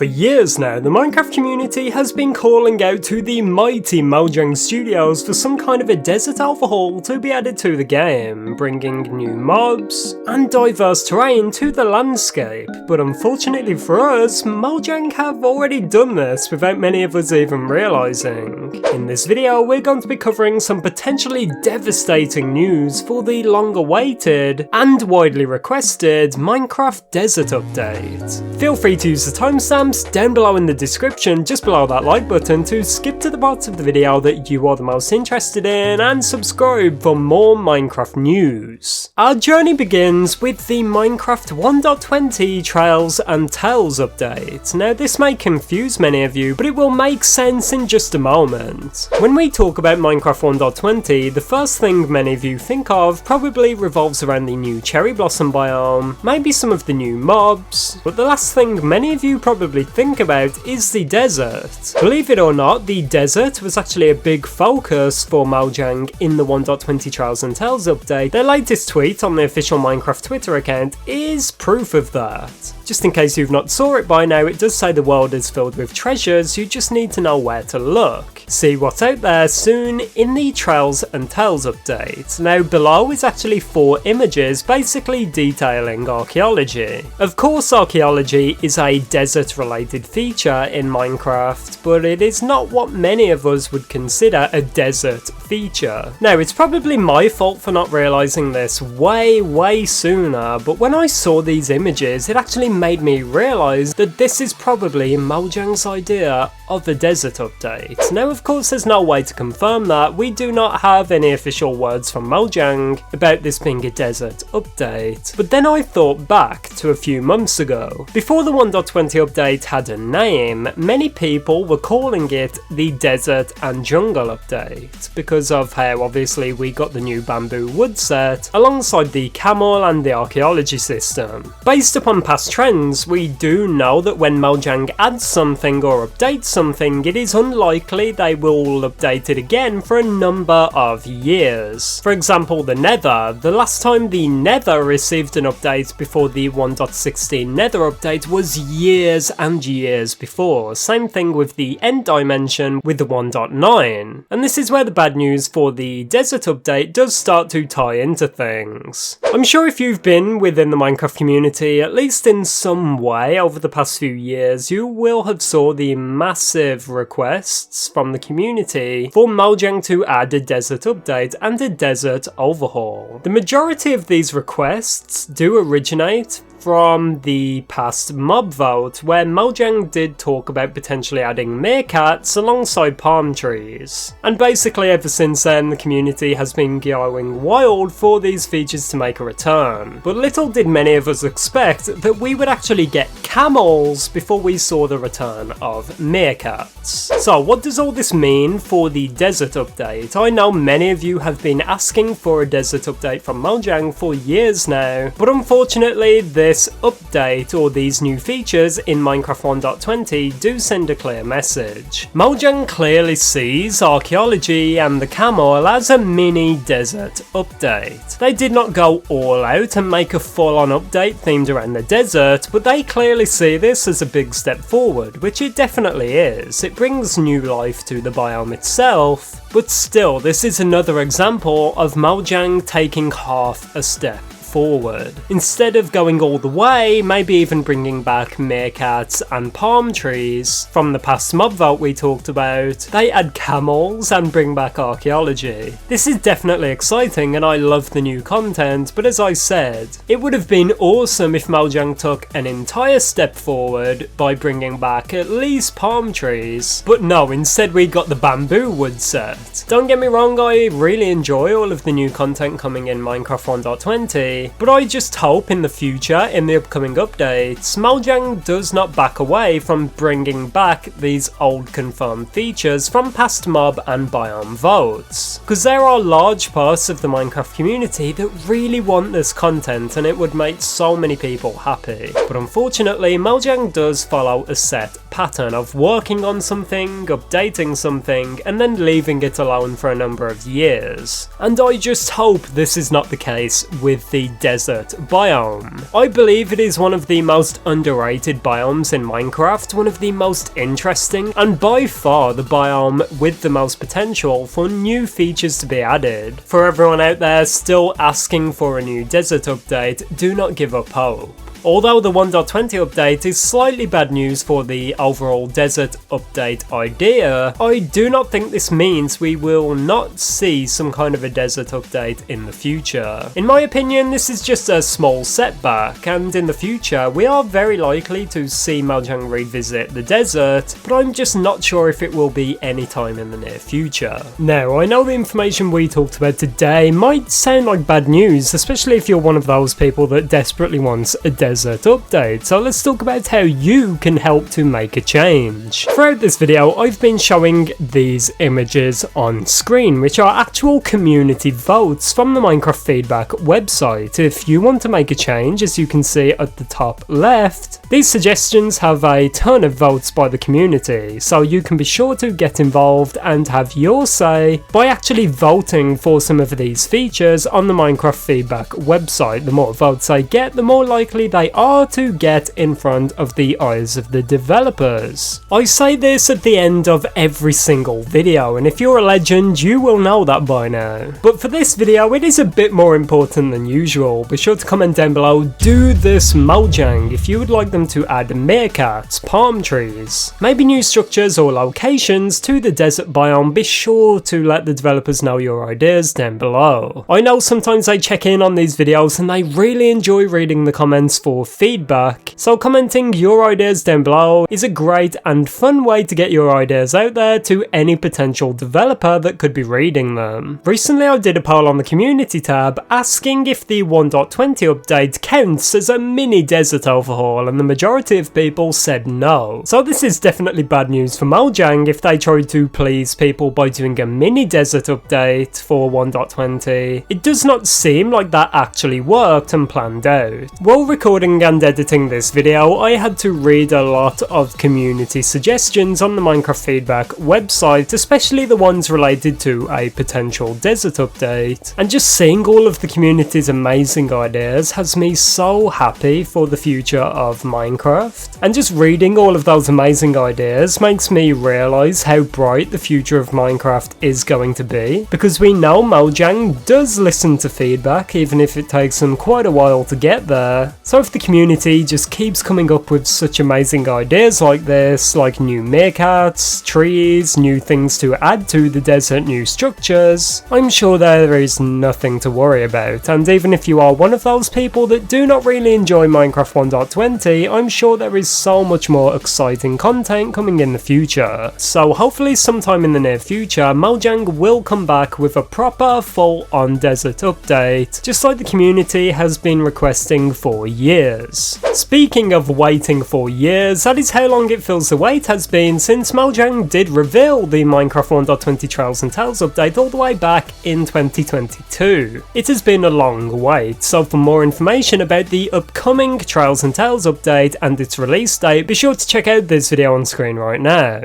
For years now, the Minecraft community has been calling out to the mighty Mojang studios for some kind of a desert overhaul to be added to the game, bringing new mobs and diverse terrain to the landscape. But unfortunately for us, Mojang have already done this without many of us even realising. In this video, we're going to be covering some potentially devastating news for the long-awaited and widely requested Minecraft Desert Update. Feel free to use the timestamps down below in the description just below that like button to skip to the parts of the video that you are the most interested in and subscribe for more Minecraft news. Our journey begins with the Minecraft 1.20 Trails and Tales update. Now this may confuse many of you, but it will make sense in just a moment. When we talk about Minecraft 1.20, the first thing many of you think of probably revolves around the new cherry blossom biome, maybe some of the new mobs, but the last thing many of you probably think about is the desert. Believe it or not, the desert was actually a big focus for Mojang in the 1.20 Trails and Tales update. Their latest tweet on the official Minecraft Twitter account is proof of that. Just in case you've not saw it by now, it does say the world is filled with treasures, you just need to know where to look. See what's out there soon in the Trails and Tales update. Now below is actually 4 images basically detailing archaeology. Of course archaeology is a desert related feature in Minecraft, but it is not what many of us would consider a desert feature. Now it's probably my fault for not realising this way sooner, but when I saw these images it actually made me realise that this is probably Mojang's idea of a desert update. Now of course there's no way to confirm that, we do not have any official words from Mojang about this being a desert update, but then I thought back to a few months ago. Before the 1.20 update had a name, many people were calling it the Desert and Jungle update, because of how obviously we got the new bamboo wood set alongside the camel and the archaeology system. Based upon past trends, we do know that when Mojang adds something or updates something, it is unlikely they will update it again for a number of years. For example, the Nether. The last time the Nether received an update before the 1.16 Nether update was years and years before. Same thing with the End Dimension with the 1.9. And this is where the bad news for the Desert update does start to tie into things. I'm sure if you've been within the Minecraft community, at least in some way over the past few years, you will have saw the massive requests from the community for Mojang to add a desert update and a desert overhaul. The majority of these requests do originate from the past mob vote, where Mojang did talk about potentially adding meerkats alongside palm trees. And basically ever since then the community has been going wild for these features to make a return. But little did many of us expect that we would actually get camels before we saw the return of meerkats. So what does all this mean for the desert update? I know many of you have been asking for a desert update from Mojang for years now, but unfortunately this update or these new features in Minecraft 1.20 do send a clear message. Mojang clearly sees archaeology and the camel as a mini desert update. They did not go all out and make a full-on update themed around the desert, but they clearly see this as a big step forward, which it definitely is. It brings new life to the biome itself, but still this is another example of Mojang taking half a step forward. Instead of going all the way, maybe even bringing back meerkats and palm trees from the past mob vault we talked about, they add camels and bring back archaeology. This is definitely exciting and I love the new content, but as I said, it would have been awesome if Mojang took an entire step forward by bringing back at least palm trees, but no, instead we got the bamboo wood set. Don't get me wrong, I really enjoy all of the new content coming in Minecraft 1.20, but I just hope in the future, in the upcoming updates, Mojang does not back away from bringing back these old confirmed features from past mob and biome votes. Because there are large parts of the Minecraft community that really want this content and it would make so many people happy. But unfortunately, Mojang does follow a set pattern of working on something, updating something, and then leaving it alone for a number of years. And I just hope this is not the case with the desert biome. I believe it is one of the most underrated biomes in Minecraft, one of the most interesting, and by far the biome with the most potential for new features to be added. For everyone out there still asking for a new desert update, do not give up hope. Although the 1.20 update is slightly bad news for the overall desert update idea, I do not think this means we will not see some kind of a desert update in the future. In my opinion, this is just a small setback, and in the future we are very likely to see Mojang revisit the desert, but I'm just not sure if it will be anytime in the near future. Now, I know the information we talked about today might sound like bad news, especially if you're one of those people that desperately wants a desert update, so let's talk about how you can help to make a change. Throughout this video, I've been showing these images on screen, which are actual community votes from the Minecraft feedback website. If you want to make a change, as you can see at the top left, these suggestions have a ton of votes by the community, so you can be sure to get involved and have your say by actually voting for some of these features on the Minecraft feedback website. The more votes I get, the more likely they are to get in front of the eyes of the developers. I say this at the end of every single video, and if you're a legend, you will know that by now. But for this video, it is a bit more important than usual. Be sure to comment down below, do this Mojang, if you would like them to add meerkats, palm trees, maybe new structures or locations to the desert biome. Be sure to let the developers know your ideas down below. I know sometimes I check in on these videos and I really enjoy reading the comments for feedback, so commenting your ideas down below is a great and fun way to get your ideas out there to any potential developer that could be reading them. Recently I did a poll on the community tab asking if the 1.20 update counts as a mini desert overhaul, and the majority of people said no. So this is definitely bad news for Mojang if they tried to please people by doing a mini desert update for 1.20. It does not seem like that actually worked and planned out. While recording and editing this video, I had to read a lot of community suggestions on the Minecraft feedback website, especially the ones related to a potential desert update. And just seeing all of the community's amazing ideas has me so happy for the future of Minecraft. And just reading all of those amazing ideas makes me realise how bright the future of Minecraft is going to be, because we know Mojang does listen to feedback, even if it takes them quite a while to get there. So if the community just keeps coming up with such amazing ideas like this, like new meerkats, trees, new things to add to the desert, new structures, I'm sure there is nothing to worry about. And even if you are one of those people that do not really enjoy Minecraft 1.20, I'm sure there is so much more exciting content coming in the future. So hopefully sometime in the near future, Mojang will come back with a proper full-on desert update, just like the community has been requesting for years. Speaking of waiting for years, that is how long it feels the wait has been since Mojang did reveal the Minecraft 1.20 Trails and Tales update all the way back in 2022. It has been a long wait, so for more information about the upcoming Trails and Tales update and its release date, be sure to check out this video on screen right now.